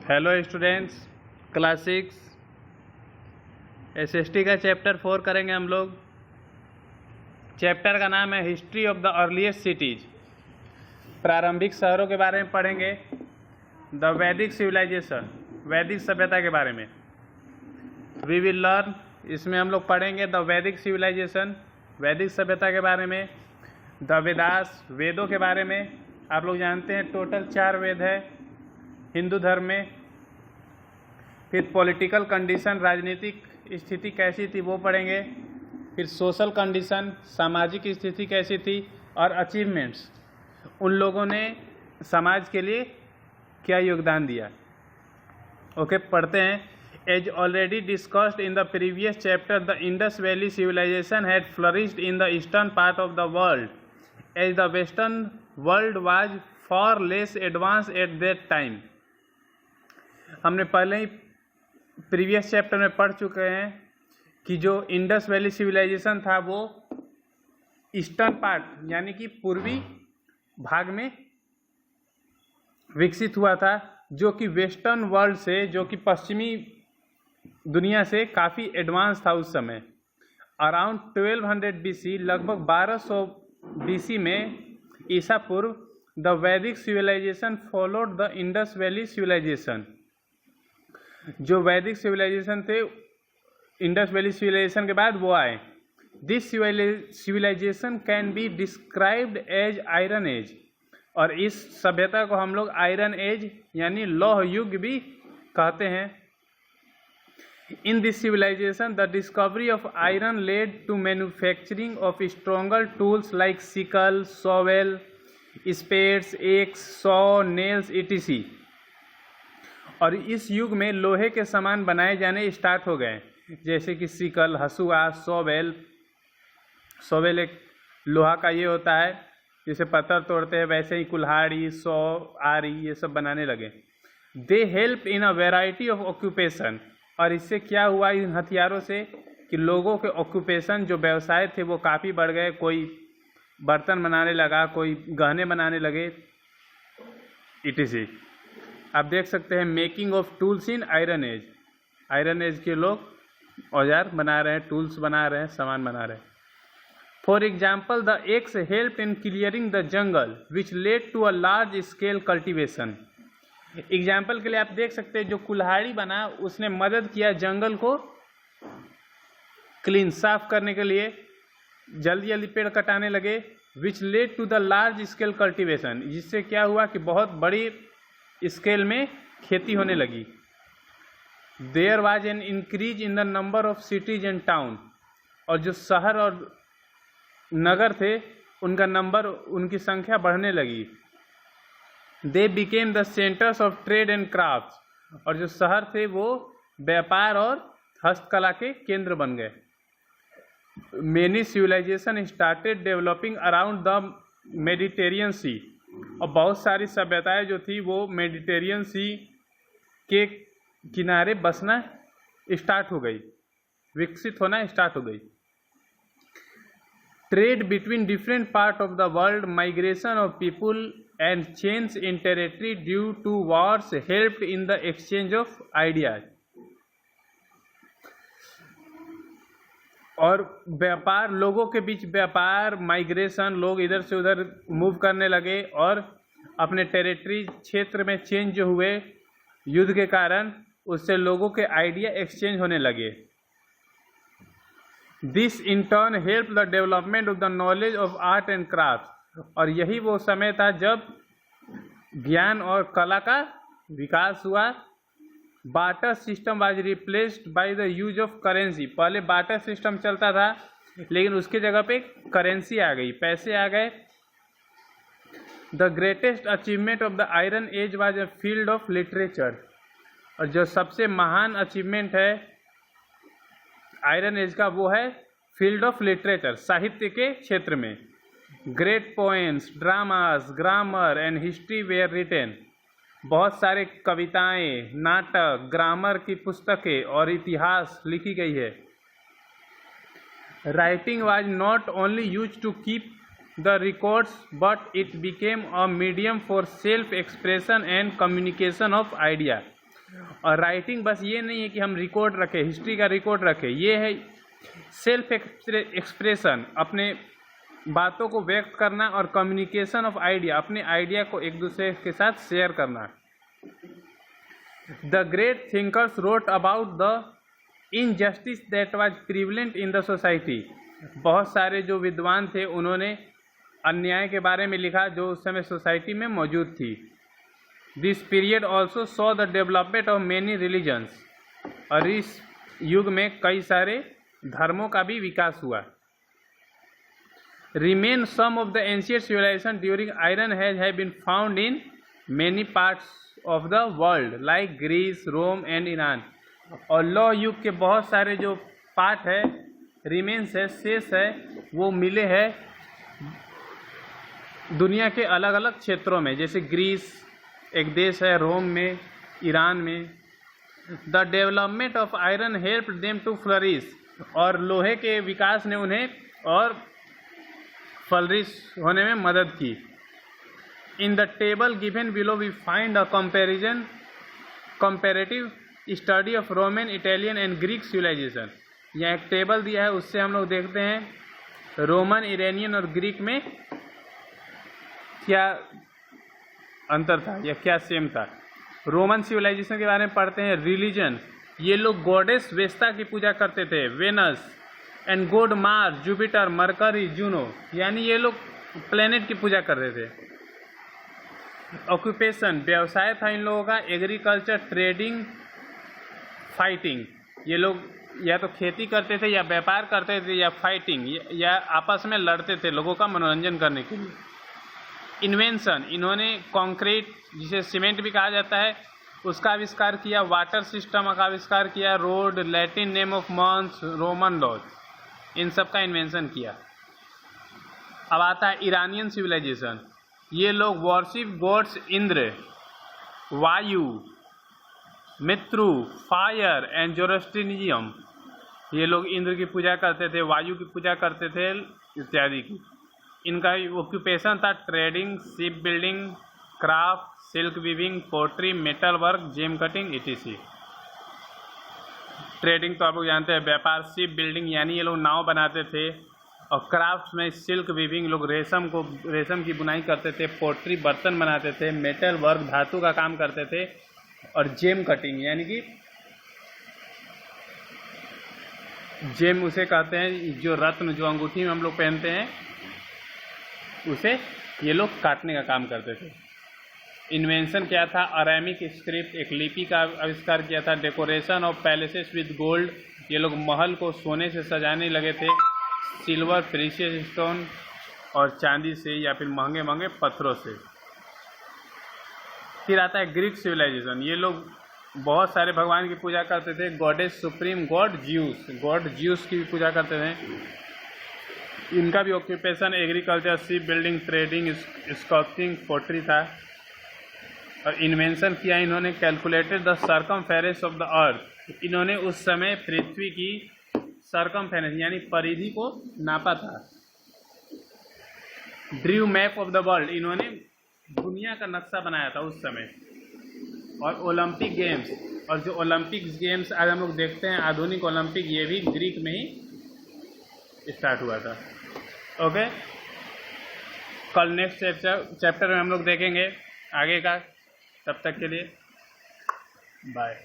Hello students, class 6 SST का chapter 4 करेंगे हम लोग। चैप्टर का नाम है history of the earliest cities. प्रारंभिक शहरों के बारे में पढ़ेंगे। द वैदिक सिविलाइजेशन, वैदिक सभ्यता के बारे में वी विल लर्न। इसमें हम लोग पढ़ेंगे द वैदिक सिविलाइजेशन, वैदिक सभ्यता के बारे में। द वेदास, वेदों के बारे में। आप लोग जानते हैं टोटल 4 वेद है हिंदू धर्म में। फिर पॉलिटिकल कंडीशन, राजनीतिक स्थिति कैसी थी वो पढ़ेंगे। फिर सोशल कंडीशन, सामाजिक स्थिति कैसी थी, और अचीवमेंट्स, उन लोगों ने समाज के लिए क्या योगदान दिया। ओके, पढ़ते हैं। As already discussed in the previous chapter, the Indus valley civilisation had flourished in the eastern part of the world as the western world was far less advance at that time. हमने पहले ही previous chapter में पढ़ चुके हैं कि जो Indus valley civilisation था वो ईस्टर्न पार्ट यानी कि पूर्वी भाग में विकसित हुआ था, जो कि वेस्टर्न वर्ल्ड से, जो कि पश्चिमी दुनिया से काफ़ी एडवांस था उस समय। अराउंड 1200 BC, लगभग 1200 BC में ईसा पूर्व, the Vedic civilisation followed the Indus valley civilisation. जो वैदिक सिविलाइजेशन थे, इंडस वैली सिविलाइजेशन के बाद वो आए। This civilisation can be described as iron age, और इस सभ्यता को हम लोग आयरन एज यानी लौह युग भी कहते हैं। In this civilisation the discovery of iron led to manufacturing of stronger tools like sickle, shovel, spades, axe, saw, nails etc। और इस युग में लोहे के सामान बनाए जाने स्टार्ट हो गए, जैसे कि सिकल, हसुआ, शॉवेल। शॉवेल एक लोहा का ये होता है, जैसे पत्थर तोड़ते हैं वैसे ही कुल्हाड़ी, सौ, आरी, ये सब बनाने लगे। They help in a variety of occupation, और इससे क्या हुआ इन हथियारों से कि लोगों के ऑक्यूपेशन, जो व्यवसाय थे वो काफ़ी बढ़ गए। कोई बर्तन बनाने लगा, कोई गहने बनाने लगे etc। आप देख सकते हैं making of tools in iron age. Iron age के लोग औजार बना रहे हैं, टूल्स बना रहे हैं, सामान बना रहे हैं। For example, the axe help in clearing the jungle which led to a large scale cultivation. Example के लिए आप देख सकते हैं जो कुल्हाड़ी बना उसने मदद किया जंगल को क्लीन, साफ करने के लिए। जल्दी जल्दी पेड़ कटाने लगे। Which led to the large scale cultivation, जिससे क्या हुआ कि बहुत बड़ी स्केल में खेती होने लगी। There was an increase in the number of cities and town, और जो शहर और नगर थे उनका नंबर, उनकी संख्या बढ़ने लगी। They became the centres of trade and crafts, और जो शहर थे वो व्यापार और हस्तकला के केंद्र बन गए। Many civilization started developing around the Mediterranean sea, और बहुत सारी सभ्यताएं जो थी वो मेडिटेरियन सी के किनारे बसना स्टार्ट हो गई, विकसित होना स्टार्ट हो गई। Trade between different part of the world, migration of people and change in territory due to wars helped in the exchange of ideas. और व्यापार, लोगों के बीच व्यापार, माइग्रेशन, लोग इधर से उधर मूव करने लगे, और अपने टेरिटरी क्षेत्र में चेंज जो हुए युद्ध के कारण, उससे लोगों के आइडिया एक्सचेंज होने लगे। This in turn help the development of the knowledge of art and craft, और यही वो समय था जब ज्ञान और कला का विकास हुआ। Barter system was replaced by the use of currency. पहले बार्टर सिस्टम चलता था, लेकिन उसके जगह पे करेंसी आ गई, पैसे आ गए। The greatest achievement of the iron age was a field of literature, और जो सबसे महान अचीवमेंट है आयरन एज का वो है फील्ड ऑफ लिटरेचर, साहित्य के क्षेत्र में। Great poems, dramas, grammar and history were written. बहुत सारे कविताएं, नाटक, ग्रामर की पुस्तकें और इतिहास लिखी गई है। Writing was not only used to keep the records but it became a medium for self expression and communication of idea. और राइटिंग बस ये नहीं है कि हम रिकॉर्ड रखें, हिस्ट्री का रिकॉर्ड रखें, ये है सेल्फ एक्सप्रेशन, अपने बातों को व्यक्त करना, और कम्युनिकेशन ऑफ आइडिया, अपने आइडिया को एक दूसरे के साथ शेयर करना। The great thinkers wrote about the injustice that was prevalent in the society. बहुत सारे जो विद्वान थे उन्होंने अन्याय के बारे में लिखा जो उस समय सोसाइटी में मौजूद थी। This period also saw the development of many religions, और इस युग में कई सारे धर्मों का भी विकास हुआ। Remain some of the ancient civilization during Iron Age have been found in many parts of the world like Greece, Rome and Iran। और लौह युग के बहुत सारे जो पार्ट है, रिमेन्स है, शेष है, वो मिले हैं दुनिया के अलग अलग क्षेत्रों में, जैसे ग्रीस एक देश है, रोम में, ईरान में। The development of iron help them to flourish, और लोहे के विकास ने उन्हें और फ्लरिश होने में मदद की। In the table given below we find a comparative study of Roman, Italian and Greek civilization. यहाँ एक टेबल दिया है, उससे हम लोग देखते हैं रोमन, इरानियन और ग्रीक में क्या अंतर था या क्या सेम था। रोमन सिविलाइजेशन के बारे में पढ़ते हैं। रिलीजन, ये लोग गॉडेस वेस्टा की पूजा करते थे, Venus and god Mars, Jupiter, Mercury, Juno, यानी ये लोग प्लेनेट की पूजा करते थे। ऑक्यूपेशन, व्यवसाय था इन लोगों का, एग्रीकल्चर, ट्रेडिंग, फाइटिंग। ये लोग या तो खेती करते थे या व्यापार करते थे या फाइटिंग या आपस में लड़ते थे लोगों का मनोरंजन करने के लिए। इन्वेंशन, इन्होंने कंक्रीट जिसे सीमेंट भी कहा जाता है उसका आविष्कार किया, वाटर सिस्टम का आविष्कार किया, road, Latin name of months, Roman laws, इन सब का इन्वेंशन किया। अब आता है ईरानियन सिविलाइजेशन। ये लोग वर्शिप गॉड्स इंद्र, वायु, मित्रु, फायर एंड जोरोस्ट्रियनिज्म। ये लोग इंद्र की पूजा करते थे, वायु की पूजा करते थे इत्यादि की। इनका ऑक्यूपेशन था trading, ship building, craft, silk weaving, pottery, metal work, gem cutting etc। Trading तो आप लोग जानते हैं, व्यापार। शिप बिल्डिंग यानी ये लोग नाव बनाते थे, और क्राफ्ट में सिल्क वीविंग, लोग रेशम की बुनाई करते थे। पोट्री, बर्तन बनाते थे। मेटल वर्क, धातु का काम करते थे। और जेम कटिंग यानी कि जेम उसे कहते हैं जो रत्न, जो अंगूठी में हम लोग पहनते हैं, उसे ये लोग काटने का काम करते थे। इन्वेंशन क्या था? अरामिक स्क्रिप्ट, एक लिपि का आविष्कार किया था। Decoration of palaces with gold, ये लोग महल को सोने से सजाने लगे थे। सिल्वर, प्रीशियस स्टोन, और चांदी से या फिर महंगे महंगे पत्थरों से। फिर आता है ग्रीक सिविलाइजेशन। ये लोग बहुत सारे भगवान की पूजा करते थे। गॉडेस सुप्रीम, गॉड ज्यूस की भी पूजा करते थे। इनका भी occupation agriculture, ship building, trading, sculpting, pottery था। और इन्वेंशन किया इन्होंने calculated the circumference of the earth. इन्होंने उस समय पृथ्वी की सर्कमफेरेंस यानी परिधि को नापा था। Drew map of the world, इन्होंने दुनिया का नक्शा बनाया था उस समय। और ओलंपिक गेम्स, और जो ओलंपिक गेम्स आज हम लोग देखते हैं आधुनिक ओलंपिक, ये भी ग्रीक में ही स्टार्ट हुआ था। ओके, कल नेक्स्ट चैप्टर में हम लोग देखेंगे आगे का। तब तक के लिए बाय।